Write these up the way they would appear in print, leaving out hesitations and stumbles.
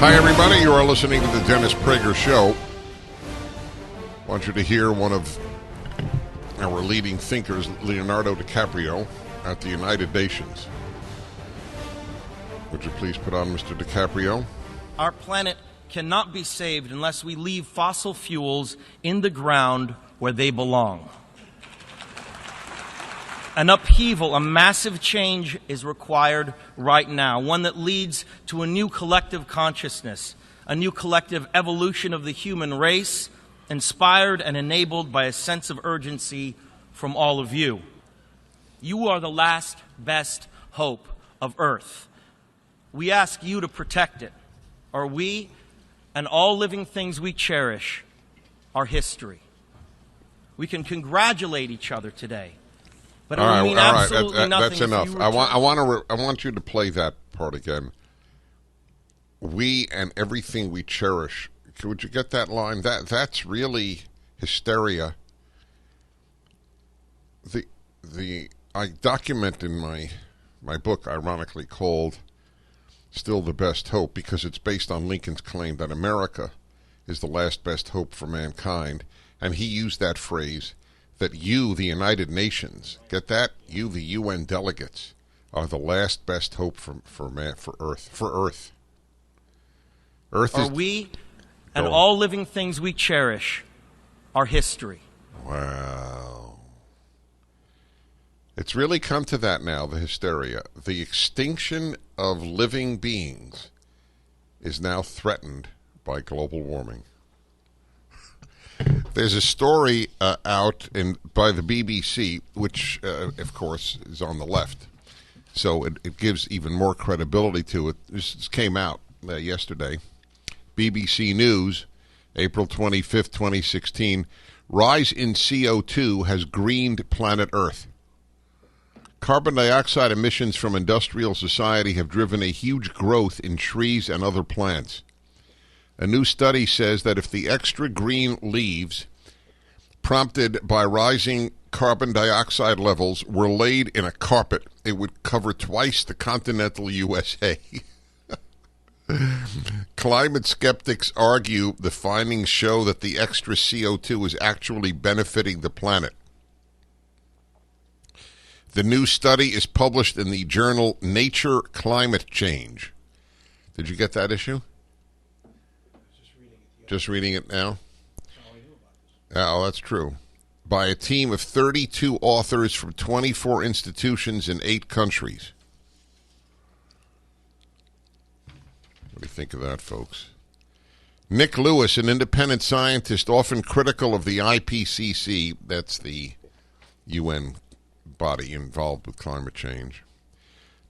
Hi, everybody. You are listening to the Dennis Prager Show. I want you to hear one of our leading thinkers, Leonardo DiCaprio, at the United Nations. Would you please put on Mr. DiCaprio? Our planet cannot be saved unless we leave fossil fuels in the ground where they belong. An upheaval, a massive change is required right now, one that leads to a new collective consciousness, a new collective evolution of the human race, inspired and enabled by a sense of urgency from all of you. You are the last best hope of Earth. We ask you to protect it, or we and all living things we cherish are history. We can congratulate each other today, but it will mean absolutely nothing. That's enough. I want you to play that part again. We and everything we cherish. Would you get that line? That's really hysteria. I document in my book, ironically called "Still the Best Hope," because it's based on Lincoln's claim that America is the last best hope for mankind, and he used that phrase that you, the United Nations, get that? You, the UN delegates, are the last best hope for Earth. We and all living things we cherish are history. Wow. It's really come to that now, the hysteria. The extinction of living beings is now threatened by global warming. There's a story out by the BBC, which, of course, is on the left. So it gives even more credibility to it. This came out yesterday. BBC News, April 25th, 2016. Rise in CO2 has greened planet Earth. Carbon dioxide emissions from industrial society have driven a huge growth in trees and other plants. A new study says that if the extra green leaves prompted by rising carbon dioxide levels were laid in a carpet, it would cover twice the continental USA. Climate skeptics argue the findings show that the extra CO2 is actually benefiting the planet. The new study is published in the journal Nature Climate Change. Did you get that issue? Just reading it now? Oh, that's true. By a team of 32 authors from 24 institutions in 8 countries. What do you think of that, folks? Nick Lewis, an independent scientist often critical of the IPCC, that's the UN body involved with climate change,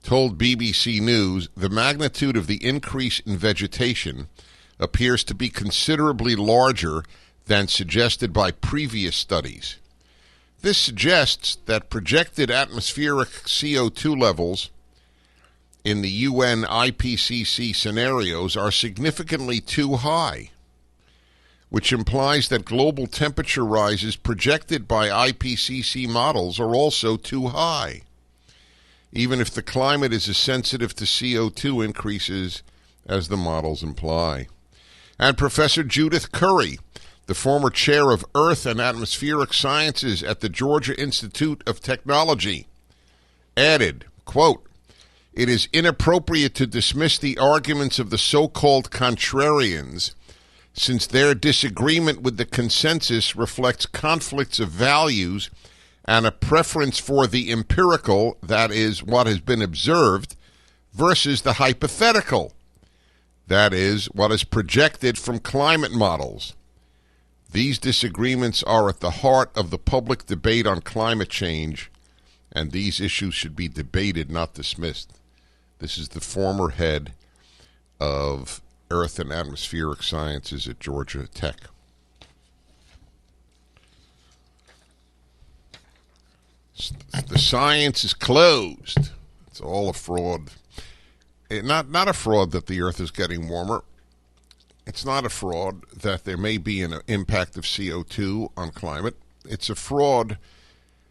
told BBC News the magnitude of the increase in vegetation appears to be considerably larger than suggested by previous studies. This suggests that projected atmospheric CO2 levels in the UN IPCC scenarios are significantly too high, which implies that global temperature rises projected by IPCC models are also too high, even if the climate is as sensitive to CO2 increases as the models imply. And Professor Judith Curry, the former chair of Earth and Atmospheric Sciences at the Georgia Institute of Technology, added, quote, "It is inappropriate to dismiss the arguments of the so-called contrarians, since their disagreement with the consensus reflects conflicts of values and a preference for the empirical, that is, what has been observed, versus the hypothetical, that is, what is projected from climate models. These disagreements are at the heart of the public debate on climate change, and these issues should be debated, not dismissed." This is the former head of Earth and Atmospheric Sciences at Georgia Tech. The science is closed. It's all a fraud. Not a fraud that the Earth is getting warmer. It's not a fraud that there may be an impact of CO2 on climate. It's a fraud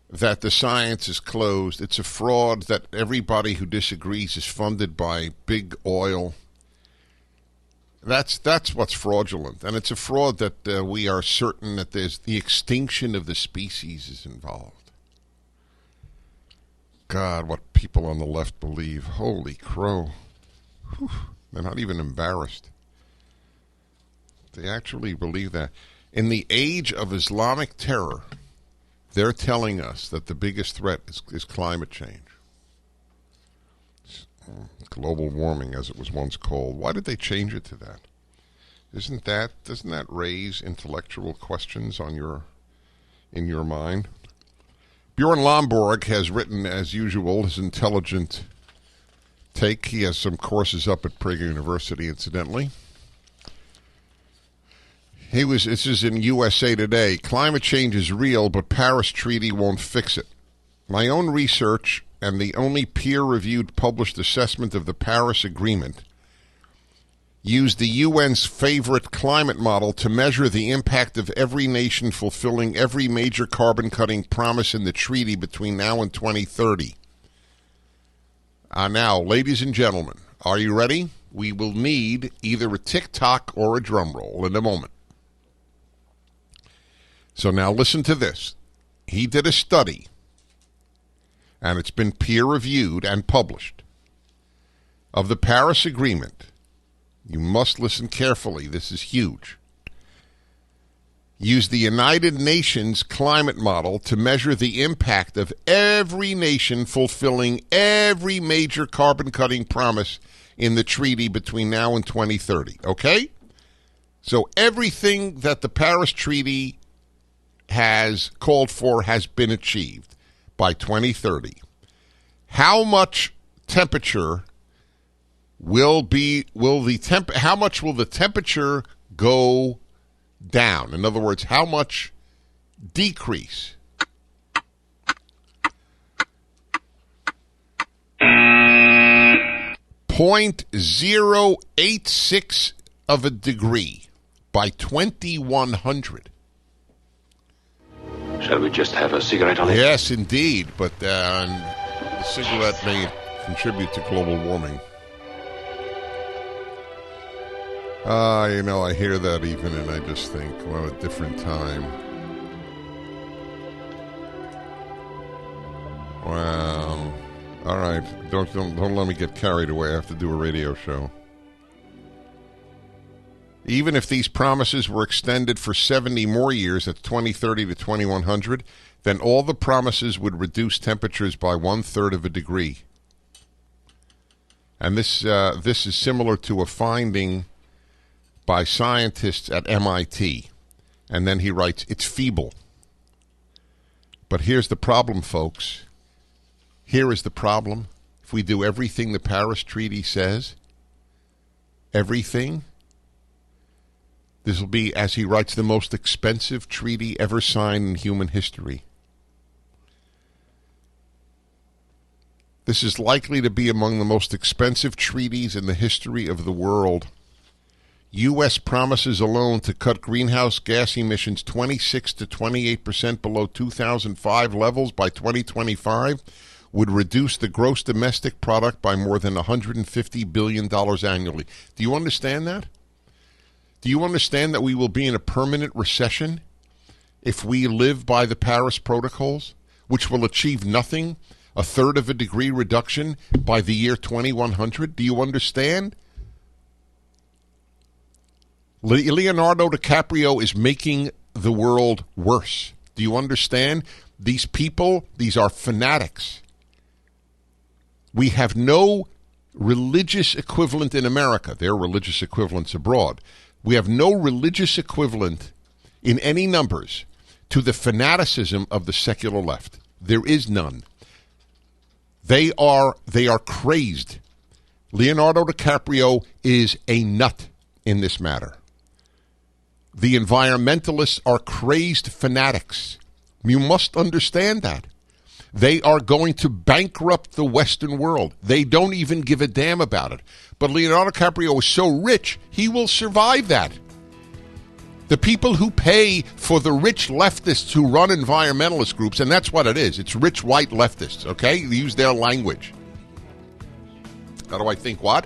that the science is closed. It's a fraud that everybody who disagrees is funded by big oil. That's what's fraudulent, and it's a fraud that we are certain that there's the extinction of the species is involved. God, what people on the left believe. Holy crow. Whew. They're not even embarrassed. They actually believe that. In the age of Islamic terror, they're telling us that the biggest threat is climate change. Global warming, as it was once called. Why did they change it to that? Doesn't that raise intellectual questions in your mind? Bjorn Lomborg has written, as usual, his intelligent take. He has some courses up at Prager University, incidentally. This is in USA Today. Climate change is real, but Paris Treaty won't fix it. My own research and the only peer-reviewed published assessment of the Paris Agreement used the UN's favorite climate model to measure the impact of every nation fulfilling every major carbon-cutting promise in the treaty between now and 2030. Now, ladies and gentlemen, are you ready? We will need either a tick-tock or a drum roll in a moment. So now listen to this. He did a study, and it's been peer-reviewed and published, of the Paris Agreement. You must listen carefully. This is huge. Use the United Nations climate model to measure the impact of every nation fulfilling every major carbon-cutting promise in the treaty between now and 2030. Okay? So everything that the Paris Treaty has called for has been achieved by 2030. How much temperature how much will the temperature go down? In other words, how much decrease? .086 of a degree by 2100. Shall we just have a cigarette on it? Yes, indeed. But the cigarette may contribute to global warming. I hear that even, and I just think, what a different time. Wow. All right. Don't let me get carried away. I have to do a radio show. Even if these promises were extended for 70 more years, at 2030 to 2100, then all the promises would reduce temperatures by 1/3 of a degree. And this is similar to a finding by scientists at MIT. And then he writes, it's feeble. But here's the problem, folks. Here is the problem. If we do everything the Paris Treaty says, everything, this will be, as he writes, the most expensive treaty ever signed in human history. This is likely to be among the most expensive treaties in the history of the world. U.S. promises alone to cut greenhouse gas emissions 26 to 28% below 2005 levels by 2025 would reduce the gross domestic product by more than $150 billion annually. Do you understand that? Do you understand that we will be in a permanent recession if we live by the Paris protocols, which will achieve nothing, 1/3 of a degree reduction by the year 2100? Do you understand? Leonardo DiCaprio is making the world worse. Do you understand? These people, these are fanatics. We have no religious equivalent in America. There are religious equivalents abroad. We have no religious equivalent in any numbers to the fanaticism of the secular left. There is none. They are crazed. Leonardo DiCaprio is a nut in this matter. The environmentalists are crazed fanatics. You must understand that. They are going to bankrupt the Western world. They don't even give a damn about it. But Leonardo DiCaprio is so rich, he will survive that. The people who pay for the rich leftists who run environmentalist groups, and that's what it is. It's rich white leftists, okay? They use their language. How do I think what?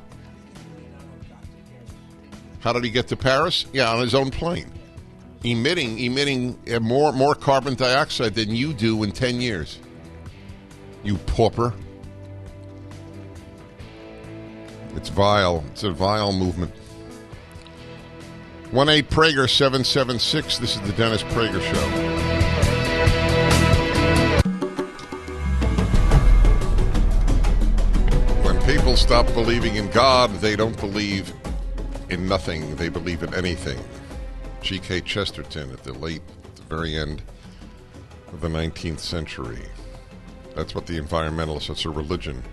How did he get to Paris? Yeah, on his own plane. Emitting more carbon dioxide than you do in 10 years. You pauper. It's vile. It's a vile movement. 1-8-PRAGER-776. This is the Dennis Prager Show. When people stop believing in God, they don't believe in nothing. They believe in anything. G.K. Chesterton at the very end of the 19th century. That's what the environmentalists, that's a religion.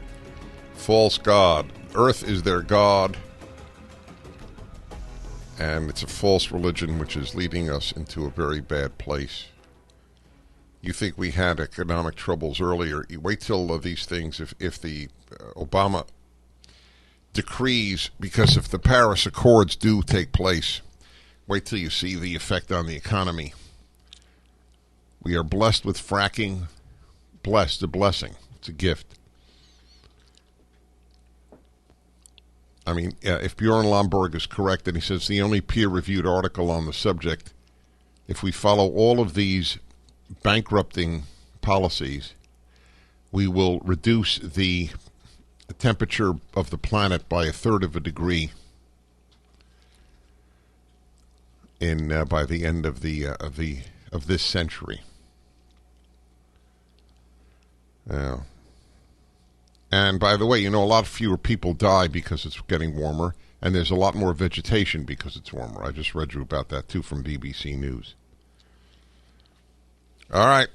False God. Earth is their God. And it's a false religion which is leading us into a very bad place. You think we had economic troubles earlier. You wait till these things, if the Obama decrees, because if the Paris Accords do take place, wait till you see the effect on the economy. We are blessed with fracking. Blessed, a blessing. It's a gift. I mean, if Bjorn Lomborg is correct, and he says the only peer-reviewed article on the subject, if we follow all of these bankrupting policies, we will reduce the temperature of the planet by 1/3 of a degree by the end of this century. And by the way, a lot fewer people die because it's getting warmer, and there's a lot more vegetation because it's warmer. I just read you about that too from BBC News. All right.